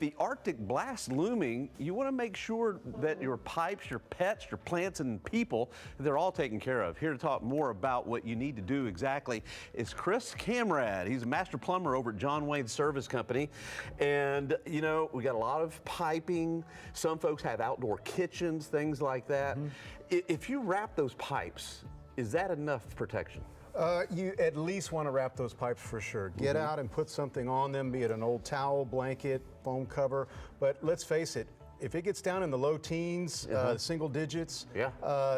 The Arctic blast looming, you want to make sure that your pipes, your pets, your plants, and people, they're all taken care of. Here to talk more about what you need to do exactly is Chris Chamrad. He's a master plumber over at Jon Wayne Service Company. And, you know, we got a lot of piping. Some folks have outdoor kitchens, things like that. If you wrap those pipes, is that enough protection? You at least want to wrap those pipes for sure. Get out and put something on them, be it an old towel, blanket, foam cover. But let's face it, if it gets down in the low teens, single digits,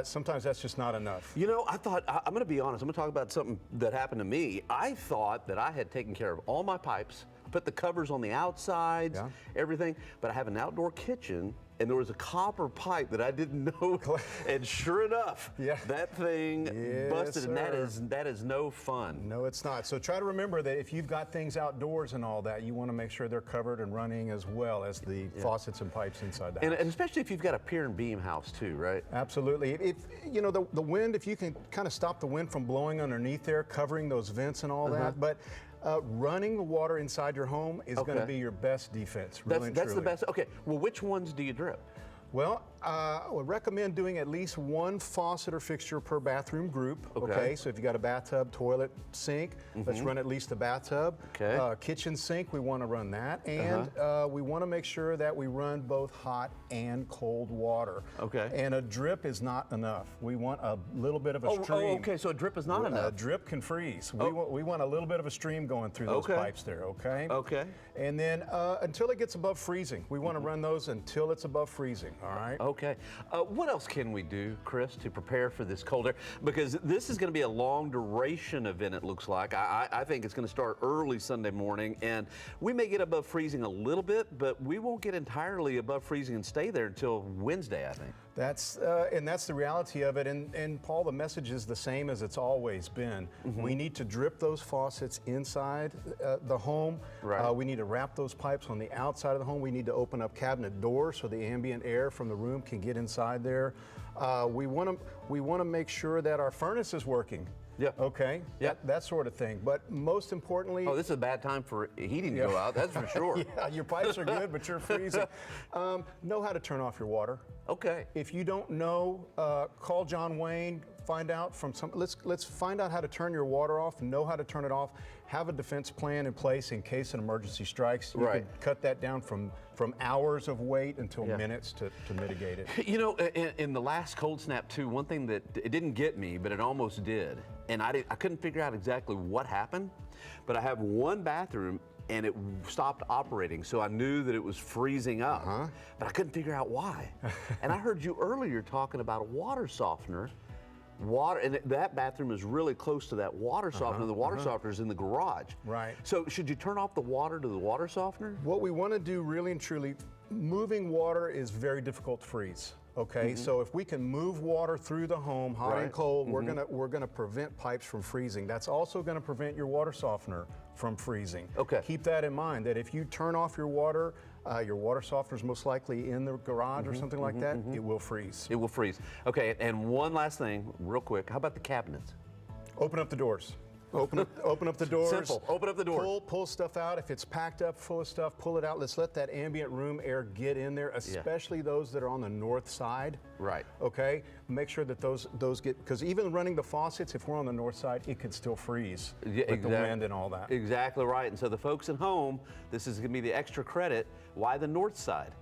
sometimes that's just not enough. You know, I'm going to be honest, I'm going to talk about something that happened to me. I thought that I had taken care of all my pipes, put the covers on the outsides, everything, but I have an outdoor kitchen, and there was a copper pipe that I didn't know, and sure enough, that thing busted, and that is no fun. No, it's not. So try to remember that if you've got things outdoors and all that, you want to make sure they're covered and running as well as the faucets and pipes inside the house. And especially if you've got a pier and beam house too, right? Absolutely. If you know the wind, if you can kind of stop the wind from blowing underneath there, covering those vents and all that, but running the water inside your home is going to be your best defense. That's the best. Okay. Well, which ones do you drip? Well, I would recommend doing at least one faucet or fixture per bathroom group. Okay. So if you got a bathtub, toilet, sink, let's run at least the bathtub. Kitchen sink, we want to run that. And we want to make sure that we run both hot and cold water. And a drip is not enough. We want a little bit of a stream. Okay, so a drip is not enough. A drip can freeze. We want a little bit of a stream going through those pipes there, okay? And then until it gets above freezing. We want to run those until it's above freezing, all right? Okay. What else can we do, Chris, to prepare for this colder? Because this is going to be a long duration event, it looks like. I think it's going to start early Sunday morning, and we may get above freezing a little bit, but we won't get entirely above freezing and stay there until Wednesday, I think. That's the reality of it. And Paul, the message is the same as it's always been. We need to drip those faucets inside the home. We need to wrap those pipes on the outside of the home. We need to open up cabinet doors so the ambient air from the room can get inside there. We want to make sure that our furnace is working. That sort of thing. But most importantly... Oh, this is a bad time for heating to go out, that's for sure. Your pipes are good, but you're freezing. Know how to turn off your water. If you don't know, call Jon Wayne, find out from some, let's find out how to turn your water off, know how to turn it off, have a defense plan in place in case an emergency strikes. You can cut that down from hours of wait until minutes to mitigate it. You know, in the last cold snap too, one thing that it didn't get me, but it almost did, and I couldn't figure out exactly what happened, but I have one bathroom and it stopped operating, so I knew that it was freezing up, but I couldn't figure out why. And I heard you earlier talking about a water softener. And that bathroom is really close to that water softener. The water softener is in the garage. So should you turn off the water to the water softener? What we want to do really and truly, moving water is very difficult to freeze. So if we can move water through the home, hot and cold, we're gonna prevent pipes from freezing. That's also gonna prevent your water softener from freezing. Keep that in mind, that if you turn off your water softener is most likely in the garage or something like that, it will freeze. It will freeze. Okay, and one last thing, real quick, how about the cabinets? Open up the doors. Open up the doors. Simple. Open up the doors. Pull stuff out. If it's packed up full of stuff, pull it out. Let's let that ambient room air get in there, especially those that are on the north side. Make sure that those get, because even running the faucets, if we're on the north side, it could still freeze with the wind and all that. Exactly right. And so the folks at home, this is going to be the extra credit. Why the north side?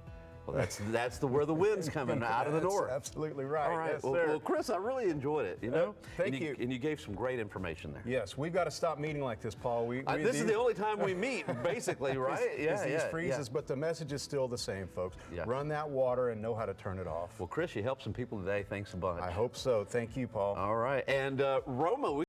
Well, that's where the wind's coming out of the north. Absolutely right. All right. Well, Chris, I really enjoyed it. You know, thank you. And you gave some great information there. Yes, we've got to stop meeting like this, Paul. This is the only time we meet, basically, right? These freezes, but the message is still the same, folks. Run that water and know how to turn it off. Well, Chris, you helped some people today. Thanks a bunch. I hope so. Thank you, Paul. All right, and Roma.